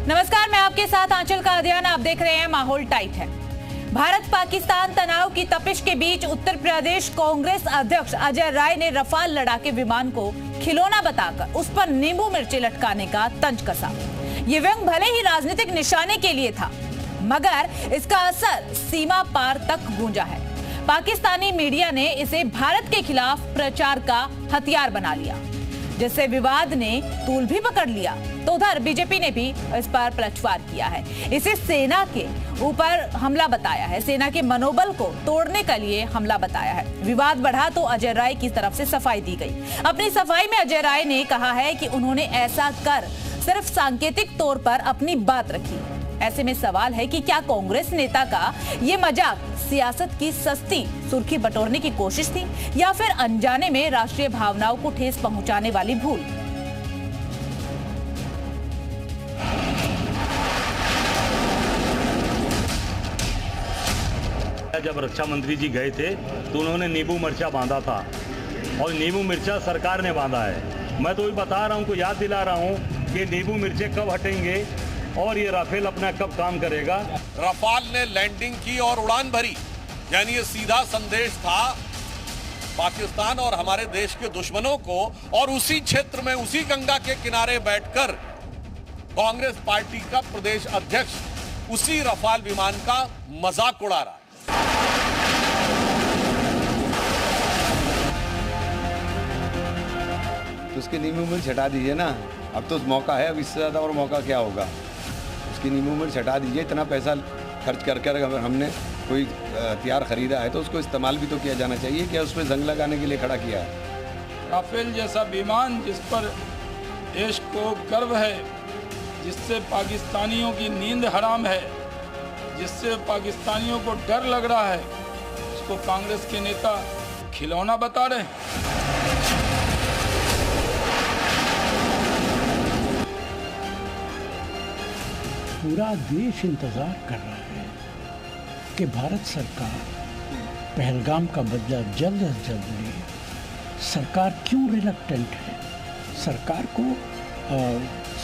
नमस्कार, मैं आपके साथ आंचल का अध्ययन। आप देख रहे हैं माहौल टाइट है। भारत पाकिस्तान तनाव की तपिश के बीच उत्तर प्रदेश कांग्रेस अध्यक्ष अजय राय ने रफाल लड़ाके विमान को खिलौना बताकर उस पर नींबू मिर्ची लटकाने का तंज कसा। ये व्यंग भले ही राजनीतिक निशाने के लिए था, मगर इसका असर सीमा पार तक गूंजा है। पाकिस्तानी मीडिया ने इसे भारत के खिलाफ प्रचार का हथियार बना लिया, जिससे विवाद ने तूल भी पकड़ लिया। तो उधर बीजेपी ने भी इस पर पलटवार किया है, इसे सेना के ऊपर हमला बताया है, सेना के मनोबल को तोड़ने के लिए हमला बताया है। विवाद बढ़ा तो अजय राय की तरफ से सफाई दी गई। अपनी सफाई में अजय राय ने कहा है कि उन्होंने ऐसा कर सिर्फ सांकेतिक तौर पर अपनी बात रखी। ऐसे में सवाल है कि क्या कांग्रेस नेता का ये मजाक सियासत की सस्ती सुर्खी बटोरने की कोशिश थी, या फिर अनजाने में राष्ट्रीय भावनाओं को ठेस पहुंचाने वाली भूल? जब रक्षा मंत्री जी गए थे तो उन्होंने नींबू मिर्चा बांधा था, और नींबू मिर्चा सरकार ने बांधा है। मैं तो ये बता रहा हूँ, को याद दिला रहा हूँ कि नींबू मिर्चे कब हटेंगे और ये राफेल अपना कब काम करेगा। रफाल ने लैंडिंग की और उड़ान भरी, यानी ये सीधा संदेश था पाकिस्तान और हमारे देश के दुश्मनों को, और उसी क्षेत्र में उसी गंगा के किनारे बैठकर कांग्रेस पार्टी का प्रदेश अध्यक्ष उसी रफाल विमान का मजाक उड़ा रहा है। तो उसके नींबू मिर्च हटा दीजिए ना, अब तो मौका है, अब इससे ज़्यादा और मौका क्या होगा। उसकी नींबू मिर्च हटा दीजिए। इतना पैसा खर्च कर अगर हमने कोई हथियार खरीदा है तो उसको इस्तेमाल भी तो किया जाना चाहिए। क्या उसमें जंग लगाने के लिए खड़ा किया है? राफेल जैसा विमान जिस पर देश को गर्व है, जिससे पाकिस्तानियों की नींद हराम है, जिससे पाकिस्तानियों को डर लग रहा है, उसको कांग्रेस के नेता खिलौना बता रहे हैं। पूरा देश इंतजार कर रहा है कि भारत सरकार पहलगाम का बदला जल्द से जल्द ले। सरकार क्यों रिलक्टेंट है? सरकार को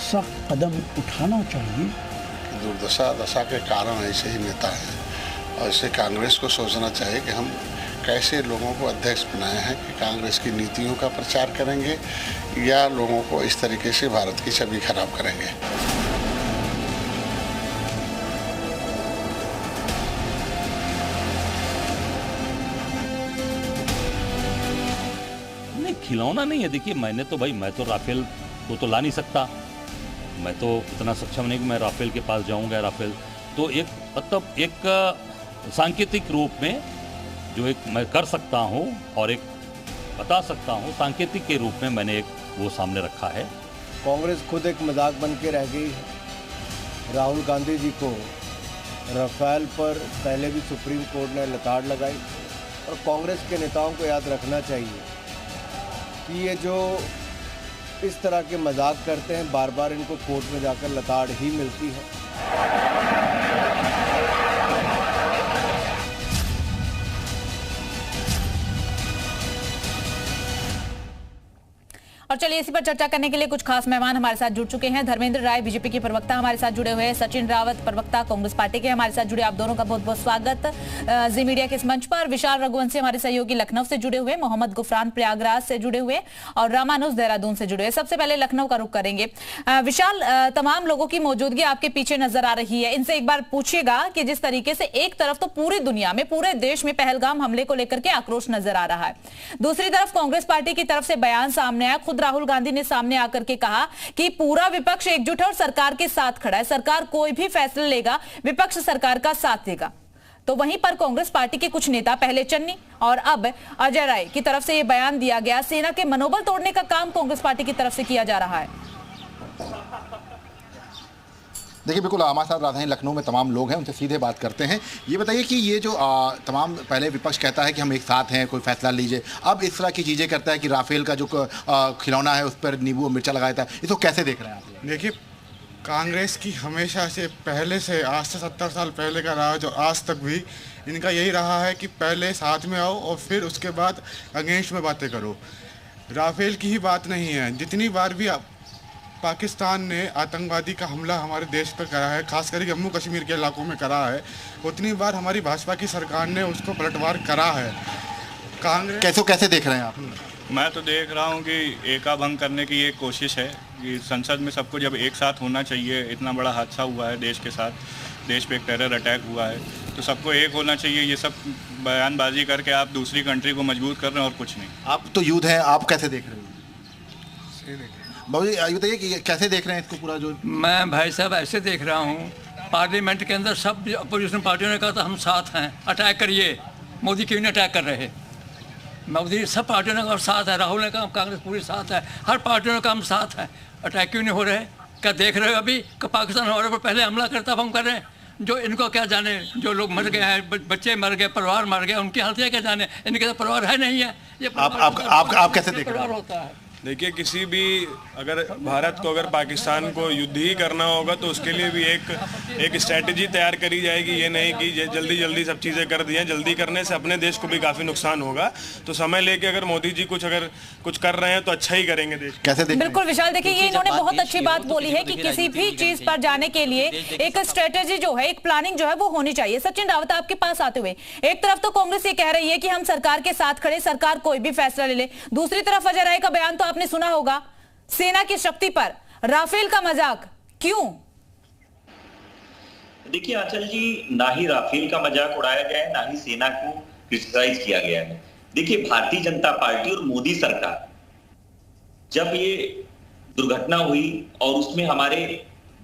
सख्त कदम उठाना चाहिए। दुर्दशा दशा के कारण ऐसे ही नेता हैं, और इसे कांग्रेस को सोचना चाहिए कि हम कैसे लोगों को अध्यक्ष बनाए हैं कि कांग्रेस की नीतियों का प्रचार करेंगे या लोगों को इस तरीके से भारत की छवि खराब करेंगे। खिलौना नहीं है। देखिए, मैं तो राफेल को तो ला नहीं सकता, मैं तो इतना सक्षम नहीं कि मैं राफेल के पास जाऊंगा। राफेल तो एक सांकेतिक रूप में जो एक मैं कर सकता हूं और एक बता सकता हूं, सांकेतिक के रूप में मैंने एक वो सामने रखा है। कांग्रेस खुद एक मजाक बन के रह गई है। राहुल गांधी जी को राफेल पर पहले भी सुप्रीम कोर्ट ने लताड़ लगाई, और कांग्रेस के नेताओं को याद रखना चाहिए कि ये जो इस तरह के मजाक करते हैं, बार बार इनको कोर्ट में जाकर लताड़ ही मिलती है। और चलिए इसी पर चर्चा करने के लिए कुछ खास मेहमान हमारे साथ जुड़ चुके हैं। धर्मेंद्र राय बीजेपी के प्रवक्ता हमारे साथ जुड़े हुए हैं, सचिन रावत प्रवक्ता कांग्रेस पार्टी के हमारे साथ जुड़े। आप दोनों का बहुत बहुत स्वागत जी मीडिया के इस मंच पर। विशाल रघुवंशी हमारे सहयोगी लखनऊ से जुड़े हुए, मोहम्मद गुफरान प्रयागराज से जुड़े हुए, और रामानुज देहरादून से जुड़े हुए। सबसे पहले लखनऊ का रुख करेंगे। विशाल, तमाम लोगों की मौजूदगी आपके पीछे नजर आ रही है। इनसे एक बार पूछिएगा कि जिस तरीके से एक तरफ तो पूरी दुनिया में, पूरे देश में पहलगाम हमले को लेकर के आक्रोश नजर आ रहा है, दूसरी तरफ कांग्रेस पार्टी की तरफ से बयान सामने आया। खुद राहुल गांधी ने सामने आकर के कहा कि पूरा विपक्ष एकजुट है और सरकार के साथ खड़ा है, सरकार कोई भी फैसला लेगा, विपक्ष सरकार का साथ देगा। तो वहीं पर कांग्रेस पार्टी के कुछ नेता, पहले चन्नी और अब अजय राय की तरफ से यह बयान दिया गया, सेना के मनोबल तोड़ने का काम कांग्रेस पार्टी की तरफ से किया जा रहा है। देखिए, बिल्कुल हमारे साथ राजधानी लखनऊ में तमाम लोग हैं, उनसे सीधे बात करते हैं। ये बताइए कि ये जो तमाम, पहले विपक्ष कहता है कि हम एक साथ हैं, कोई फैसला लीजिए, अब इस तरह की चीज़ें करता है कि राफेल का जो खिलौना है उस पर नींबू मिर्चा लगाया था, इसको कैसे देख रहे हैं आप? देखिए, कांग्रेस की हमेशा से, पहले से, आज से 70 साल पहले का रहा, जो आज तक भी इनका यही रहा है कि पहले साथ में आओ और फिर उसके बाद अगेंस्ट में बातें करो। राफेल की ही बात नहीं है, जितनी बार भी पाकिस्तान ने आतंकवादी का हमला हमारे देश पर करा है, खास करके जम्मू कश्मीर के इलाकों में करा है, उतनी बार हमारी भाजपा की सरकार ने उसको पलटवार करा है। कांग्रेस कैसे देख रहे हैं आप? मैं तो देख रहा हूँ कि एका भंग करने की ये कोशिश है कि संसद में सबको जब एक साथ होना चाहिए, इतना बड़ा हादसा हुआ है देश के साथ, देश पे एक टेरर अटैक हुआ है, तो सबको एक होना चाहिए। ये सब बयानबाजी करके आप दूसरी कंट्री को मजबूर कर रहे हैं और कुछ नहीं। आप तो यूथ हैं, आप कैसे देख रहे हो? बाबू जी ये बताइए कि कैसे देख रहे हैं इसको पूरा जो? मैं भाई साहब ऐसे देख रहा हूँ, पार्लियामेंट के अंदर सब अपोजिशन पार्टियों ने कहा था हम साथ हैं, अटैक करिए। मोदी क्यों नहीं अटैक कर रहे? मोदी सब पार्टियों ने कहा साथ है, राहुल ने कहा कांग्रेस पूरी साथ है, हर पार्टियों ने कहा हम साथ हैं, अटैक क्यों नहीं हो रहे? क्या देख रहे हो अभी कि पाकिस्तान हमारे ऊपर पहले हमला करता, अब हम कर रहे हैं? जो इनको क्या जाने, जो लोग मर गए हैं, बच्चे मर गए, परिवार मर गए, उनकी हालत क्या जाने? इनके तो परिवार है नहीं है। ये आप कैसे देख रहे हो? होता है। देखिए, किसी भी अगर भारत को अगर पाकिस्तान को युद्ध ही करना होगा तो उसके लिए भी एक स्ट्रैटेजी तैयार करी जाएगी। ये नहीं कि जल्दी सब चीज़ें कर दी हैं। जल्दी करने से अपने देश को भी काफ़ी नुकसान होगा। तो समय लेके अगर मोदी जी कुछ कर रहे हैं तो अच्छा ही करेंगे देश। कैसे देखें? बिल्कुल विशाल, देखिए ये इन्होंने बहुत अच्छी बात बोली है कि किसी भी चीज पर जाने के लिए एक स्ट्रेटेजी जो है, एक प्लानिंग जो है वो होनी चाहिए। सचिन रावत आपके पास आते हुए, एक तरफ तो कांग्रेस ये कह रही है कि हम सरकार के साथ खड़े, सरकार कोई भी फैसला ले ले, दूसरी तरफ अजय राय का बयान तो आपने सुना होगा, सेना की शक्ति पर राफेल का मजाक क्यों? देखिए आंचल जी, ना ही राफेल का मजाक उड़ाया गया है, ना ही सेना को क्रिटिसाइज किया गया है। देखिए, भारतीय जनता पार्टी और मोदी सरकार, जब ये दुर्घटना हुई और उसमें हमारे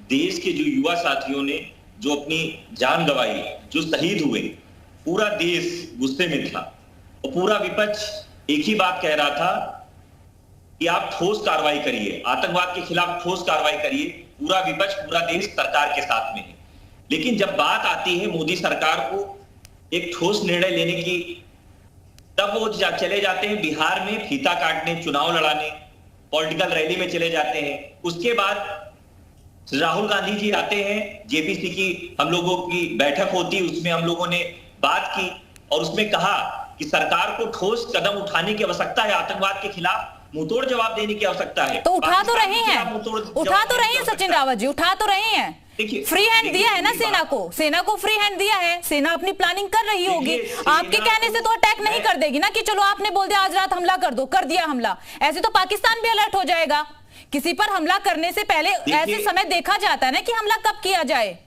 देश के जो युवा साथियों ने जो अपनी जान गंवाई, जो शहीद हुए, पूरा देश गुस्से में था और पूरा विपक्ष एक ही बात कह रहा था कि आप ठोस कार्रवाई करिए, आतंकवाद के खिलाफ ठोस कार्रवाई करिए। पूरा विपक्ष, पूरा देश सरकार के साथ में है। लेकिन जब बात आती है मोदी सरकार को एक ठोस निर्णय लेने की, तब वो चले जाते हैं बिहार में फीता काटने, चुनाव लड़ाने, पॉलिटिकल रैली में चले जाते हैं। उसके बाद राहुल गांधी जी आते हैं, जेपीसी की हम लोगों की बैठक होती, उसमें हम लोगों ने बात की और उसमें कहा कि सरकार को ठोस कदम उठाने की आवश्यकता है, आतंकवाद के खिलाफ मुंहतोड़ जवाब देने की आवश्यकता है। तो उठा तो रहे हैं सचिन रावत जी, उठा तो रहे हैं। फ्री हैंड दिया है ना सेना को फ्री हैंड दिया है। सेना अपनी प्लानिंग कर रही होगी। आपके कहने से तो अटैक नहीं कर देगी ना कि चलो आपने बोल दिया आज रात हमला कर दो, कर दिया हमला। ऐसे तो पाकिस्तान भी अलर्ट हो जाएगा। किसी पर हमला करने से पहले ऐसे समय देखा जाता है ना कि हमला कब किया जाए।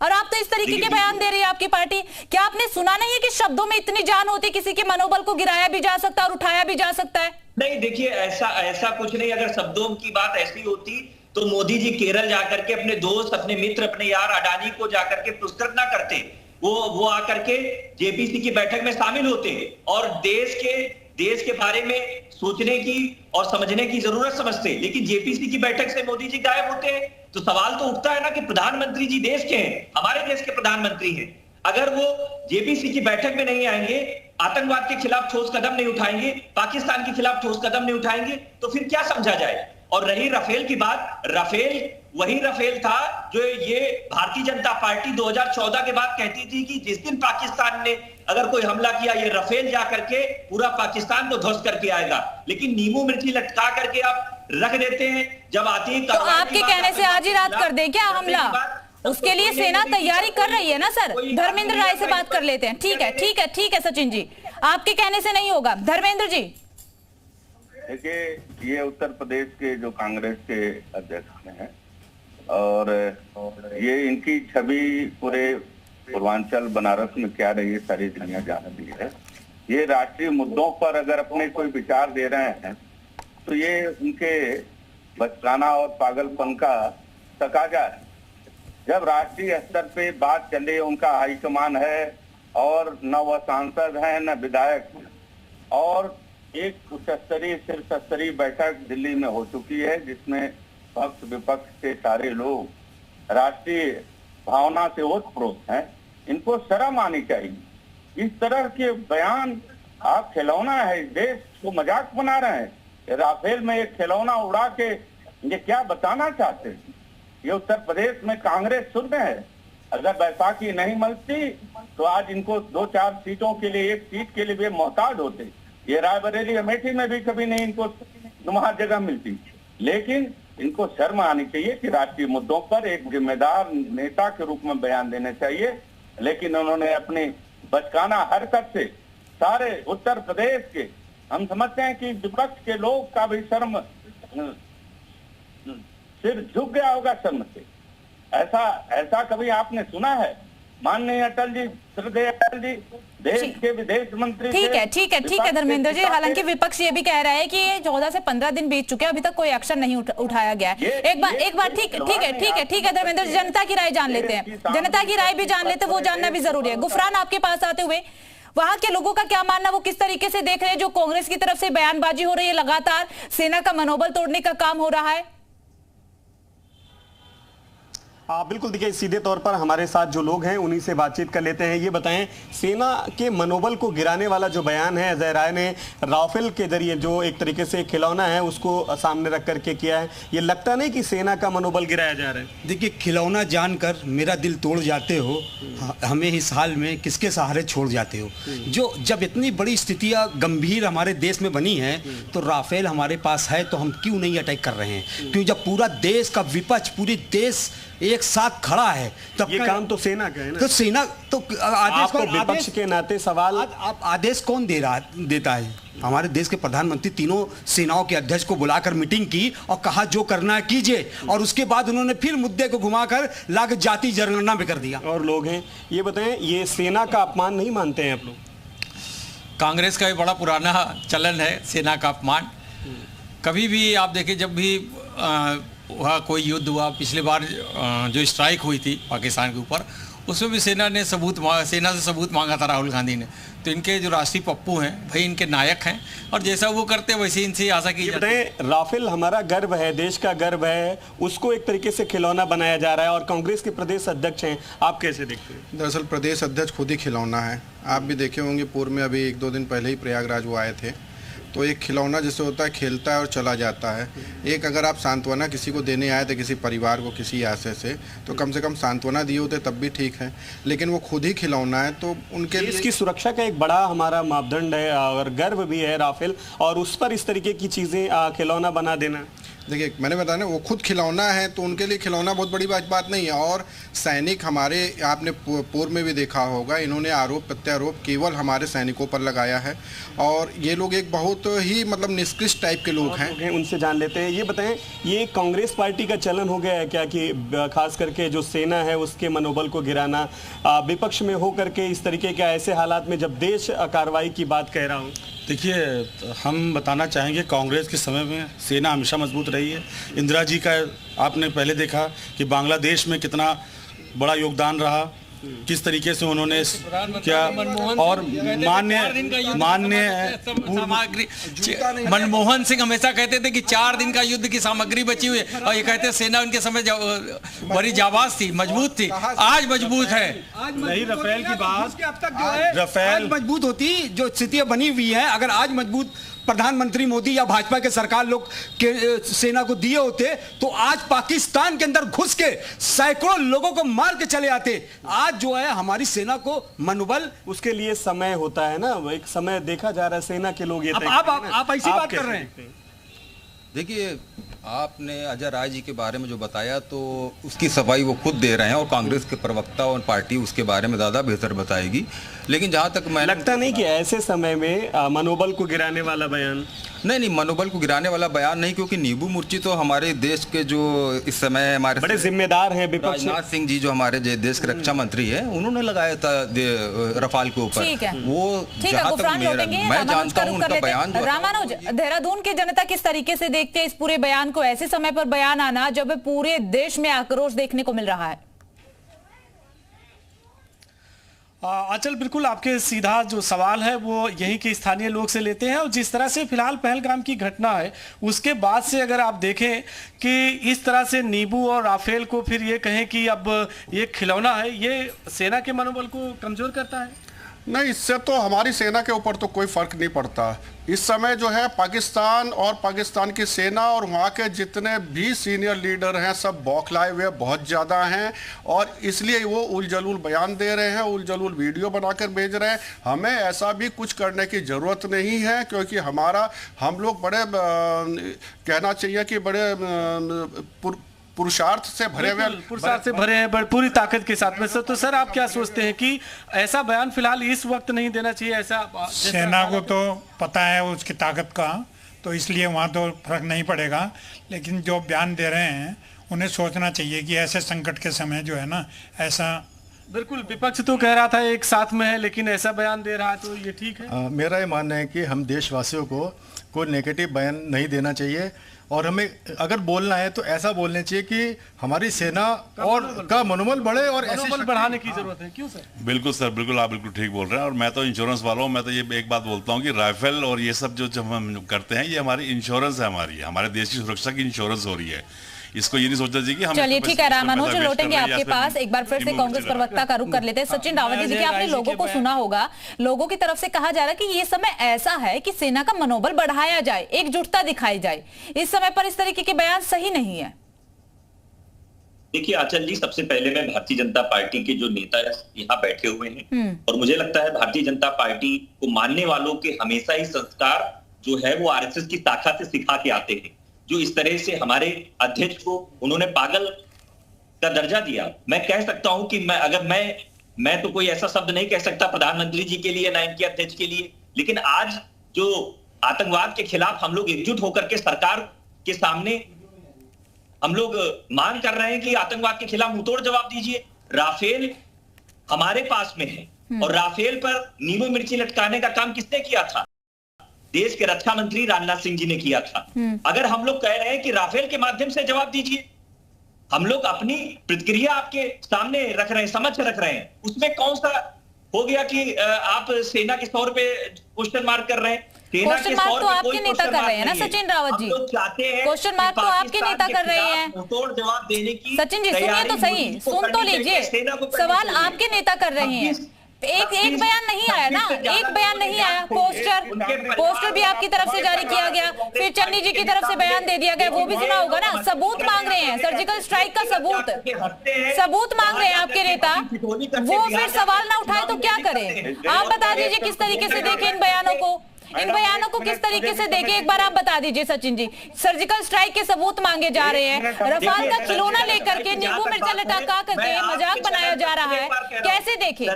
और आप तो इस तरीके के बयान दे रही है आपकी पार्टी। क्या आपने सुना नहीं है कि शब्दों में इतनी जान होती, किसी के मनोबल को गिराया भी जा सकता है और उठाया भी जा सकता है? नहीं, देखिए ऐसा कुछ नहीं। अगर शब्दों की बात ऐसी होती तो मोदी जी केरल जाकर के अपने दोस्त, अपने मित्र, अपने यार अडानी को जाकर के पुरस्कृत ना करते। वो आकर के जेपीसी की बैठक में शामिल होते और देश के बारे में सोचने की और समझने की जरूरत समझते। लेकिन जेपीसी की बैठक से मोदी जी गायब होते हैं तो सवाल तो उठता है ना कि प्रधानमंत्री जी देश के हैं, हमारे देश के प्रधानमंत्री हैं। अगर वो जेपीसी की बैठक में नहीं आएंगे, आतंकवाद के खिलाफ ठोस कदम नहीं उठाएंगे, पाकिस्तान के खिलाफ ठोस कदम नहीं उठाएंगे, तो फिर क्या समझा जाए? और रही राफेल की बात, राफेल वही राफेल था जो ये भारतीय जनता पार्टी 2014 के बाद कहती थी कि जिस दिन पाकिस्तान ने अगर कोई हमला किया, ये राफेल जा करके पूरा पाकिस्तान को ध्वस्त करके आएगा। लेकिन नींबू मिर्ची लटका करके आप रख देते हैं। जब आती है तो आपके कहने से आज ही रात कर दे क्या हमला? उसके लिए सेना तैयारी कर रही है ना सर। धर्मेंद्र राय से बात कर लेते हैं। ठीक है सचिन जी, आपके कहने से नहीं होगा। धर्मेंद्र जी, देखिए, ये उत्तर प्रदेश के जो कांग्रेस के अध्यक्ष हैं और ये इनकी छवि पूरे पूर्वांचल बनारस में क्या रही है सारी दुनिया जान रही है। ये राष्ट्रीय मुद्दों पर अगर अपने कोई विचार दे रहे हैं तो ये उनके बचकाना और पागलपन का तकाजा है। जब राष्ट्रीय स्तर पे बात चले, उनका हाईकमान है और न वह सांसद है न विधायक, और एक उच्च स्तरीय शीर्ष स्तरीय बैठक दिल्ली में हो चुकी है जिसमें पक्ष विपक्ष के सारे लोग राष्ट्रीय भावना से ओतप्रोत हैं। इनको शर्म आनी चाहिए। इस तरह के बयान, आप खिलौना है, इस देश को मजाक बना रहे हैं। राफेल में एक खिलौना उड़ा के ये क्या बताना चाहते हैं? ये उत्तर प्रदेश में कांग्रेस शून्य है। अगर बैसाखी नहीं मिलती तो आज इनको 2-4 सीटों के लिए, एक सीट के लिए भी मोहताज होते। ये रायबरेली अमेठी में भी कभी नहीं इनको वहां जगह मिलती। लेकिन इनको शर्म आनी चाहिए कि राष्ट्रीय मुद्दों पर एक जिम्मेदार नेता के रूप में बयान देने चाहिए, लेकिन उन्होंने अपनी बचकाना हरकत से सारे उत्तर प्रदेश के, हम समझते हैं कि विपक्ष के लोग का भी शर्म सिर झुक गया होगा शर्म से। ऐसा कभी आपने सुना है? माननीय अटल जी, श्रद्धेय अटल जी, देश के विदेश मंत्री। ठीक है धर्मेंद्र जी, हालांकि विपक्ष ये भी कह रहा है कि ये 14 से 15 दिन बीत चुके हैं, अभी तक कोई एक्शन नहीं उठाया गया है। एक बार ठीक है धर्मेंद्र जी, जनता की राय जान लेते हैं, जनता की राय भी जान लेते हैं, वो जानना भी जरूरी है। गुफरान, आपके पास आते हुए वहां के लोगों का क्या मानना, वो किस तरीके से देख रहे हैं जो कांग्रेस की तरफ से बयानबाजी हो रही है, लगातार सेना का मनोबल तोड़ने का काम हो रहा है? बिल्कुल, देखिए सीधे तौर पर हमारे साथ जो लोग हैं उन्हीं से बातचीत कर लेते हैं। ये बताएं, सेना के मनोबल को गिराने वाला जो बयान है अजय राय ने राफेल के जरिए जो एक तरीके से खिलौना है उसको सामने रख करके किया है, ये लगता नहीं कि सेना का मनोबल गिराया जा रहा है? देखिए, खिलौना जानकर मेरा दिल तोड़ जाते हो, हमें इस हाल में किसके सहारे छोड़ जाते हो? जो जब इतनी बड़ी स्थितियाँ गंभीर हमारे देश में बनी हैं तो राफेल हमारे पास है तो हम क्यों नहीं अटैक कर रहे हैं? क्यों जब पूरा देश का विपक्ष, पूरी देश एक साथ खड़ा है तब ये काम तो सेना का है ना? तो सेना तो आदेश को विपक्ष के नाते सवाल आप आदेश कौन देता है? हमारे देश के प्रधानमंत्री तीनों सेनाओं के अध्यक्ष को बुलाकर मीटिंग की और कहा जो करना है कीजिए, और उसके बाद उन्होंने फिर मुद्दे को घुमाकर लाकर जाति जनगणना में कर दिया। और लोग हैं, ये बताएं, ये सेना का अपमान नहीं मानते हैं आप लोग? कांग्रेस का भी बड़ा पुराना चलन है सेना का अपमान। कभी भी आप देखें, जब भी वहाँ कोई युद्ध हुआ, पिछले बार जो स्ट्राइक हुई थी पाकिस्तान के ऊपर, उसमें भी सेना से सबूत मांगा था राहुल गांधी ने। तो इनके जो राष्ट्रीय पप्पू हैं भाई, इनके नायक हैं, और जैसा वो करते हैं वैसे इनसे आशा की जाती है। राफेल हमारा गर्व है, देश का गर्व है, उसको एक तरीके से खिलौना बनाया जा रहा है, और कांग्रेस के प्रदेश अध्यक्ष हैं, आप कैसे देखते हैं? दरअसल प्रदेश अध्यक्ष खुद ही खिलौना है। आप भी देखे होंगे, पूर्व में अभी 1-2 दिन पहले ही प्रयागराज वो आए थे। तो एक खिलौना जैसे होता है, खेलता है और चला जाता है। एक अगर आप सांत्वना किसी को देने आए थे, किसी परिवार को किसी आशय से, तो कम से कम सांत्वना दिए होते तब भी ठीक है, लेकिन वो खुद ही खिलौना है। तो उनके लिए इसकी सुरक्षा का एक बड़ा हमारा मापदंड है और गर्व भी है राफेल, और उस पर इस तरीके की चीज़ें खिलौना बना देना। देखिए, मैंने बताया ना, वो खुद खिलौना है, तो उनके लिए खिलौना बहुत बड़ी बात नहीं है। और सैनिक हमारे, आपने पूर्व में भी देखा होगा, इन्होंने आरोप प्रत्यारोप केवल हमारे सैनिकों पर लगाया है, और ये लोग एक बहुत ही मतलब निष्कृष्ट टाइप के लोग हैं। उनसे जान लेते हैं। ये बताएं, ये कांग्रेस पार्टी का चलन हो गया है क्या कि खास करके जो सेना है उसके मनोबल को गिराना, विपक्ष में हो करके इस तरीके के ऐसे हालात में जब देश कार्रवाई की बात कह रहा हूँ? देखिए, हम बताना चाहेंगे, कांग्रेस के समय में सेना हमेशा मजबूत रही है। इंदिरा जी का आपने पहले देखा कि बांग्लादेश में कितना बड़ा योगदान रहा, किस तरीके से उन्होंने क्या, और मनमोहन सिंह हमेशा कहते थे कि 4 दिन का युद्ध की सामग्री बची हुई है, और ये कहते सेना उनके समय बड़ी जाबाज थी, मजबूत थी। आज मजबूत है। नहीं, राफेल की बात, अब तक जो है राफेल मजबूत होती, जो स्थितियां बनी हुई है, अगर आज मजबूत प्रधानमंत्री मोदी या भाजपा के सरकार लोग के सेना को दिए होते तो आज पाकिस्तान के अंदर घुस के सैकड़ों लोगों को मार के चले आते। आज जो है हमारी सेना को मनोबल, उसके लिए समय होता है ना, एक समय देखा जा रहा है, सेना के लोग ये आप ऐसी बात कर रहे हैं। देखिए, आपने अजय राय जी के बारे में जो बताया तो उसकी सफाई वो खुद दे रहे हैं, और कांग्रेस के प्रवक्ता और पार्टी उसके बारे में ज़्यादा बेहतर बताएगी। लेकिन जहाँ तक मैं लगता नहीं कि ऐसे समय में मनोबल को गिराने वाला बयान, नहीं, मनोबल को गिराने वाला बयान नहीं, क्योंकि नींबू मिर्ची तो हमारे देश के जो इस समय हमारे बड़े जिम्मेदार हैं विपक्ष, राजनाथ सिंह जी जो हमारे देश के रक्षा मंत्री हैं, उन्होंने लगाया था रफाल के ऊपर। वो जहाँ तक मैं जानता हूँ उनका बयान। रामानुज, देहरादून की जनता किस तरीके से देखते हैं इस पूरे बयान को, ऐसे समय पर बयान आना जब पूरे देश में आक्रोश देखने को मिल रहा है? आंचल, बिल्कुल आपके सीधा जो सवाल है वो यहीं के स्थानीय लोग से लेते हैं, और जिस तरह से फिलहाल पहलगाम की घटना है उसके बाद से अगर आप देखें कि इस तरह से नींबू और राफेल को फिर ये कहें कि अब ये खिलौना है, ये सेना के मनोबल को कमजोर करता है। नहीं, इससे तो हमारी सेना के ऊपर तो कोई फर्क नहीं पड़ता। इस समय जो है पाकिस्तान और पाकिस्तान की सेना और वहाँ के जितने भी सीनियर लीडर हैं सब बौखलाए हुए बहुत ज़्यादा हैं, और इसलिए वो उलझुल बयान दे रहे हैं, उलझुल वीडियो बनाकर भेज रहे हैं। हमें ऐसा भी कुछ करने की ज़रूरत नहीं है, क्योंकि हम लोग बड़े कहना चाहिए कि बड़े पुरुषार्थ से भरे हुए, पुरुषार्थ से भरे हैं पूरी ताकत के साथ में। तो सर आप क्या सोचते हैं कि ऐसा बयान फिलहाल इस वक्त नहीं देना चाहिए? ऐसा सेना को तो पता है उसकी ताकत का, तो इसलिए वहाँ तो फर्क नहीं पड़ेगा, लेकिन जो बयान दे रहे हैं उन्हें सोचना चाहिए कि ऐसे संकट के समय जो है ना, ऐसा बिल्कुल विपक्ष तो कह रहा था एक साथ में है, लेकिन ऐसा बयान दे रहा है तो ये ठीक है। मेरा ये मानना है कि हम देशवासियों को कोई नेगेटिव बयान नहीं देना चाहिए, और हमें अगर बोलना है तो ऐसा बोलना चाहिए कि हमारी सेना और का मनोबल बढ़े, और मनोबल बढ़ाने की जरूरत है। क्यों सर? बिल्कुल सर, बिल्कुल आप बिल्कुल ठीक बोल रहे हैं। और मैं तो इंश्योरेंस वाला हूँ, मैं तो ये एक बात बोलता हूँ कि राइफल और ये सब जो हम करते हैं ये हमारी इंश्योरेंस है, हमारे देश की सुरक्षा की इंश्योरेंस हो रही है। इसको ये नहीं सोचना चाहिए कि हम। चलिए ठीक है राम मनोज, लौटेंगे आपके पास। एक बार फिर से कांग्रेस प्रवक्ता का रुख कर लेते हैं। सचिन रावत जी, देखिए आपने लोगों को सुना होगा, लोगों की तरफ से कहा जा रहा है कि ये समय ऐसा है कि सेना का मनोबल बढ़ाया जाए, एकजुटता दिखाई जाए। इस समय पर इस तरीके के बयान सही नहीं है। देखिए आंचल जी, सबसे पहले मैं भारतीय जनता पार्टी के जो नेता यहाँ बैठे हुए हैं, और मुझे लगता है भारतीय जनता पार्टी को मानने वालों के हमेशा ही संस्कार जो है वो आरएसएस की ताकत से सिखा के आते हैं। जो इस तरह से हमारे अध्यक्ष को उन्होंने पागल का दर्जा दिया, मैं कह सकता हूं कि मैं तो कोई ऐसा शब्द नहीं कह सकता प्रधानमंत्री जी के लिए ना इनके अध्यक्ष के लिए, लेकिन आज जो आतंकवाद के खिलाफ हम लोग एकजुट होकर के सरकार के सामने हम लोग मांग कर रहे हैं कि आतंकवाद के खिलाफ मुंहतोड़ जवाब दीजिए। राफेल हमारे पास में है, और राफेल पर नींबू मिर्ची लटकाने का काम किसने किया था? देश के रक्षा मंत्री राजनाथ सिंह जी ने किया था। अगर हम लोग कह रहे हैं कि राफेल के माध्यम से जवाब दीजिए, हम लोग अपनी प्रतिक्रिया आपके सामने रख रहे हैं, समझ रख रहे हैं, उसमें कौन सा हो गया कि आप सेना के तौर पे क्वेश्चन मार्क कर रहे हैं? क्वेश्चन मार्क तो आपके नेता कर रहे हैं ना सचिन रावत जी, क्वेश्चन मार्क तो आपके नेता कर रहे हैं। जवाब देने की सचिन जी सुनिए तो सही, सुन तो लीजिए, सवाल आपके नेता कर रहे हैं। एक बयान नहीं आया ना, एक बयान नहीं आया। पोस्टर भी आपकी तरफ से जारी किया गया, फिर चन्नी जी की तरफ से बयान दे दिया गया, वो भी सुना होगा ना। सबूत मांग रहे हैं, सर्जिकल स्ट्राइक का सबूत मांग रहे हैं आपके नेता, वो फिर सवाल ना उठाए तो क्या करें? आप बता दीजिए किस तरीके से देखें इन बयानों को, किस तरीके से देखे, एक बार आप बता दीजिए सचिन जी। सर्जिकल स्ट्राइक के सबूत मांगे जा रहे हैं, रफाल का खिलौना लेकर के नींबू मिर्चा लटका करके मजाक बनाया जा रहा है, कैसे देखें?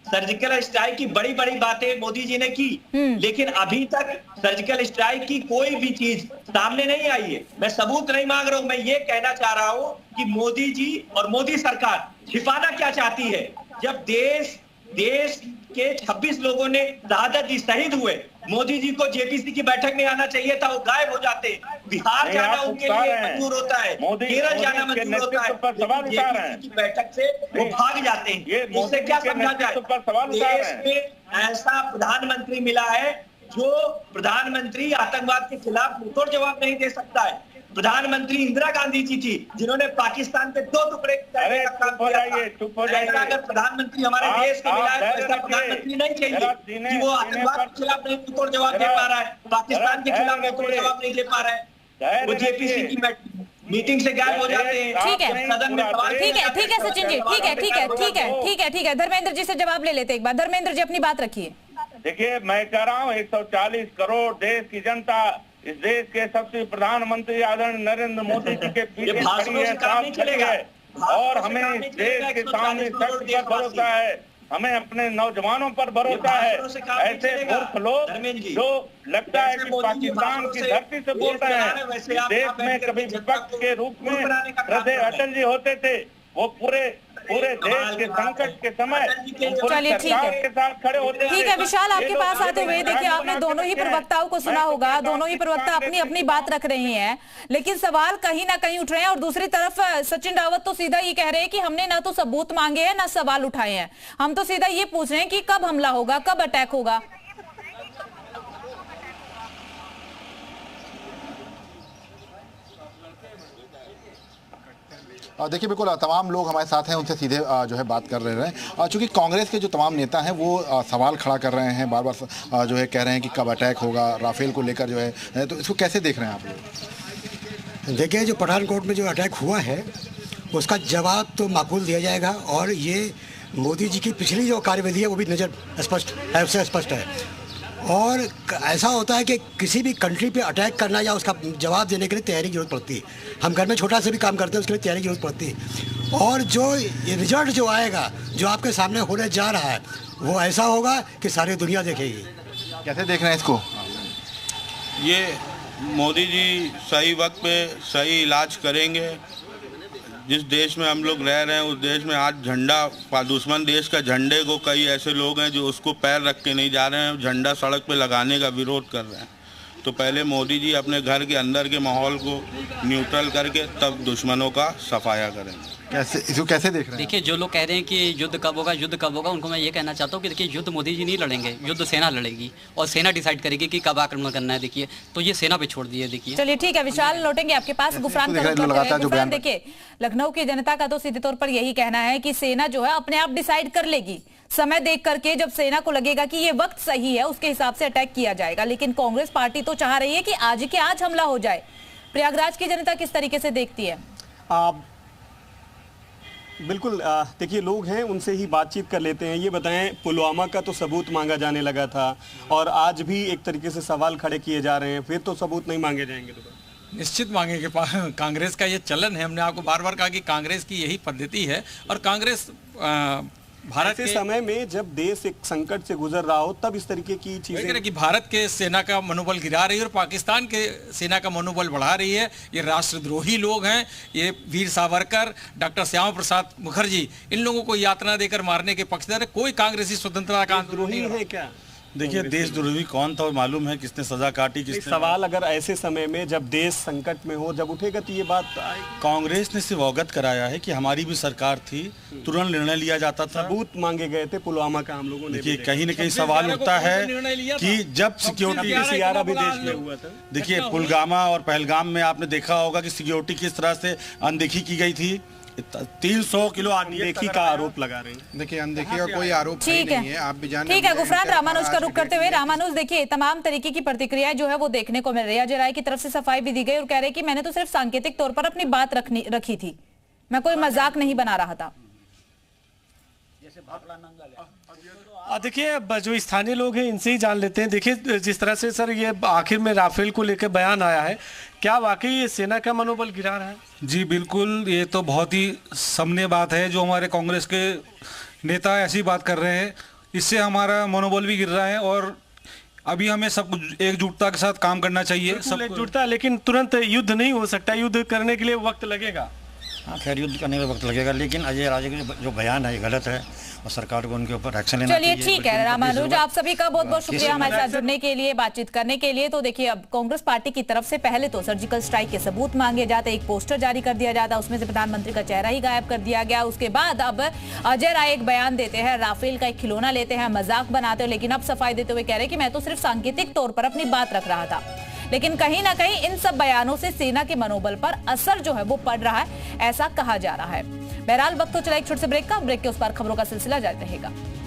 सर्जिकल स्ट्राइक की बड़ी बड़ी बातें मोदी जी ने की, लेकिन अभी तक सर्जिकल स्ट्राइक की कोई भी चीज सामने नहीं आई है। मैं सबूत नहीं मांग रहा हूं, मैं ये कहना चाह रहा हूं कि मोदी जी और मोदी सरकार छिपाना क्या चाहती है? जब देश के 26 लोगों ने शहादत दी, शहीद हुए, मोदी जी को जेपीसी की बैठक में आना चाहिए था, वो गायब हो जाते। बिहार जाना उनके लिए मंजूर होता है, केरल जाना मंजूर होता है, जेपीसी की बैठक से वो भाग जाते हैं। उससे क्या समझा जाए? देश में ऐसा प्रधानमंत्री मिला है जो प्रधानमंत्री आतंकवाद के खिलाफ मुंहतोड़ जवाब नहीं दे सकता है। प्रधानमंत्री इंदिरा गांधी जी थी जिन्होंने पाकिस्तान के 2 टुकड़े करने का काम किया था। ऐसा अगर प्रधानमंत्री हमारे देश को मिला है तो ऐसा प्रधानमंत्री नहीं चाहिए कि वो आतंकवाद के खिलाफ नहीं मुंहतोड़ जवाब दे पा रहा है, पाकिस्तान के खिलाफ मुंहतोड़ जवाब नहीं दे पा रहा है, वो जेपीसी की मीटिंग से गायब हो जाते हैं। ठीक है सचिन जी, ठीक है। धर्मेंद्र जी से जवाब ले लेते एक बार। धर्मेंद्र जी अपनी बात रखिए। देखिए मैं कह रहा हूँ 140 करोड़ देश की जनता इस देश के सबसे प्रधानमंत्री आदरणीय नरेंद्र मोदी जी के पीछे खड़ी है, साथ खड़ी है, और हमें इस देश के सामने शक्ति पर भरोसा है, हमें अपने नौजवानों पर भरोसा है। ऐसे मूर्ख लोग जो लगता है कि पाकिस्तान की धरती से बोल रहे हैं, देश में कभी विपक्ष के रूप में श्रद्धेय अटल जी होते थे, वो पूरे देश के संकट के समय चलिए ठीक है विशाल, आपके पास आते हुए देखिए आपने दोनों ही प्रवक्ताओं को सुना होगा, दोनों ही प्रवक्ता अपनी अपनी बात रख रहे हैं, लेकिन सवाल कहीं ना कहीं उठ रहे हैं। और दूसरी तरफ सचिन रावत तो सीधा ये कह रहे हैं कि हमने ना तो सबूत मांगे हैं ना सवाल उठाए हैं, हम तो सीधा ये पूछ रहे हैं कि कब हमला होगा, कब अटैक होगा। देखिए बिल्कुल तमाम लोग हमारे साथ हैं, उनसे सीधे जो है बात कर रहे हैं। चूँकि कांग्रेस के जो तमाम नेता हैं वो सवाल खड़ा कर रहे हैं, बार बार जो है कह रहे हैं कि कब अटैक होगा राफेल को लेकर जो है, तो इसको कैसे देख रहे हैं आप लोग? देखिए, जो पठानकोट में जो अटैक हुआ है उसका जवाब तो माकूल दिया जाएगा, और ये मोदी जी की पिछली जो कार्यविधि है वो भी नज़र स्पष्ट है, उससे स्पष्ट है। और ऐसा होता है कि किसी भी कंट्री पे अटैक करना या उसका जवाब देने के लिए तैयारी की जरूरत पड़ती है। हम घर में छोटा से भी काम करते हैं, उसके लिए तैयारी की जरूरत पड़ती है। और जो ये रिजल्ट जो आएगा, जो आपके सामने होने जा रहा है, वो ऐसा होगा कि सारी दुनिया देखेगी। कैसे देख रहे हैं इसको? ये मोदी जी सही वक्त पे सही इलाज करेंगे। जिस देश में हम लोग रह रहे हैं उस देश में आज झंडा, दुश्मन देश का झंडे को कई ऐसे लोग हैं जो उसको पैर रख के नहीं जा रहे हैं, झंडा सड़क पे लगाने का विरोध कर रहे हैं। तो पहले मोदी जी अपने घर के अंदर के माहौल को न्यूट्रल करके तब दुश्मनों का सफाया करेंगे। इसको कैसे देख रहे हैं? देखिए, जो लोग कह रहे हैं कि युद्ध कब होगा, युद्ध कब होगा, उनको मैं ये कहना चाहता हूँ कि देखिए, युद्ध मोदी जी नहीं लड़ेंगे, युद्ध सेना लड़ेगी और सेना डिसाइड करेगी कि कब आक्रमण करना है। देखिए, तो ये सेना पे छोड़ दिए। देखिए, चलिए ठीक है विशाल, लौटेंगे आपके पास। गुफरान, देखिए लखनऊ की जनता का तो सीधे तौर पर यही कहना है कि सेना जो है अपने आप डिसाइड कर लेगी, समय देख करके जब सेना को लगेगा कि ये वक्त सही है उसके हिसाब से अटैक किया जाएगा। लेकिन कांग्रेस पार्टी तो चाह रही है कि आज के आज हमला हो जाए। प्रयागराज की जनता किस तरीके से देखती है? बिल्कुल, देखिए लोग हैं, उनसे ही बातचीत कर लेते हैं। ये बताएं, पुलवामा का तो सबूत मांगा जाने लगा था और आज भी एक तरीके से सवाल खड़े किए जा रहे हैं, फिर तो सबूत नहीं मांगे जाएंगे? तो निश्चित मांगेंगे। कांग्रेस का ये चलन है, हमने आपको बार बार कहा कि कांग्रेस की यही पद्धति है। और कांग्रेस भारत के समय में जब देश एक संकट से गुजर रहा हो तब इस तरीके की चीजें कि भारत के सेना का मनोबल गिरा रही है और पाकिस्तान के सेना का मनोबल बढ़ा रही है। ये राष्ट्रद्रोही लोग हैं, ये वीर सावरकर, डॉक्टर श्यामा प्रसाद मुखर्जी, इन लोगों को यातना देकर मारने के पक्षधर है। कोई कांग्रेसी स्वतंत्रता का द्रोही है क्या? देखिए, देशद्रोही कौन था और मालूम है किसने सजा काटी, किसने? सवाल अगर ऐसे समय में जब देश संकट में हो, जब उठेगा तो ये बात कांग्रेस ने सिर्फ अवगत कराया है कि हमारी भी सरकार थी, तुरंत निर्णय लिया जाता था। सबूत मांगे गए थे पुलवामा का, हम लोगों ने। देखिए, कहीं न कहीं सवाल उठता है कि जब सिक्योरिटी भी देश में हुआ था। देखिए, पुलवामा और पहलगाम में आपने देखा होगा कि सिक्योरिटी किस तरह से अनदेखी की गई थी। 300 किलो अनदेखी का आरोप लगा रहे हैं। देखिए, अनदेखी का कोई आरोप नहीं है, आप भी जानते हैं। ठीक है गुफरान, रामानुज का रुख करते हुए, रामानुज देखिए तमाम तरीके की प्रतिक्रियाएं जो है वो देखने को मिल रही है। अजय राय की तरफ से सफाई भी दी गई और कह रहे कि मैंने तो सिर्फ सांकेतिक तौर पर अपनी बात रखी थी, मैं कोई मजाक नहीं बना रहा था। देखिए, जो स्थानीय लोग हैं इनसे ही जान लेते हैं। देखिए, जिस तरह से सर ये आखिर में राफेल को लेकर बयान आया है, क्या वाकई ये सेना का मनोबल गिरा रहा है? जी बिल्कुल, ये तो बहुत ही सामान्य बात है। जो हमारे कांग्रेस के नेता ऐसी बात कर रहे हैं, इससे हमारा मनोबल भी गिर रहा है और अभी हमें सब एकजुटता के साथ काम करना चाहिए। सब एकजुटता, लेकिन तुरंत युद्ध नहीं हो सकता, युद्ध करने के लिए वक्त लगेगा। हाँ, खैर युद्ध करने में वक्त लगेगा, लेकिन अजय राजे का जो बयान है ये गलत है और सरकार को उनके ऊपर एक्शन लेना चाहिए। चलिए ठीक है रामानुज, आप सभी का बहुत बहुत शुक्रिया हमारे साथ जुड़ने के लिए, बातचीत करने के लिए। तो देखिए, अब कांग्रेस पार्टी की तरफ से पहले तो सर्जिकल स्ट्राइक के सबूत मांगे जाते, एक पोस्टर जारी कर दिया जाता, उसमें से प्रधानमंत्री का चेहरा ही गायब कर दिया गया। उसके बाद अब अजय राय एक बयान देते हैं, राफेल का एक खिलौना लेते हैं, मजाक बनाते हैं, लेकिन अब सफाई देते हुए कह रहे हैं कि मैं तो सिर्फ सांकेतिक तौर पर अपनी बात रख रहा था। लेकिन कहीं ना कहीं इन सब बयानों से सेना के मनोबल पर असर जो है वो पड़ रहा है, ऐसा कहा जा रहा है। बहरहाल वक्त तो चला एक छोटे से ब्रेक का, ब्रेक के उस पार खबरों का सिलसिला जारी रहेगा।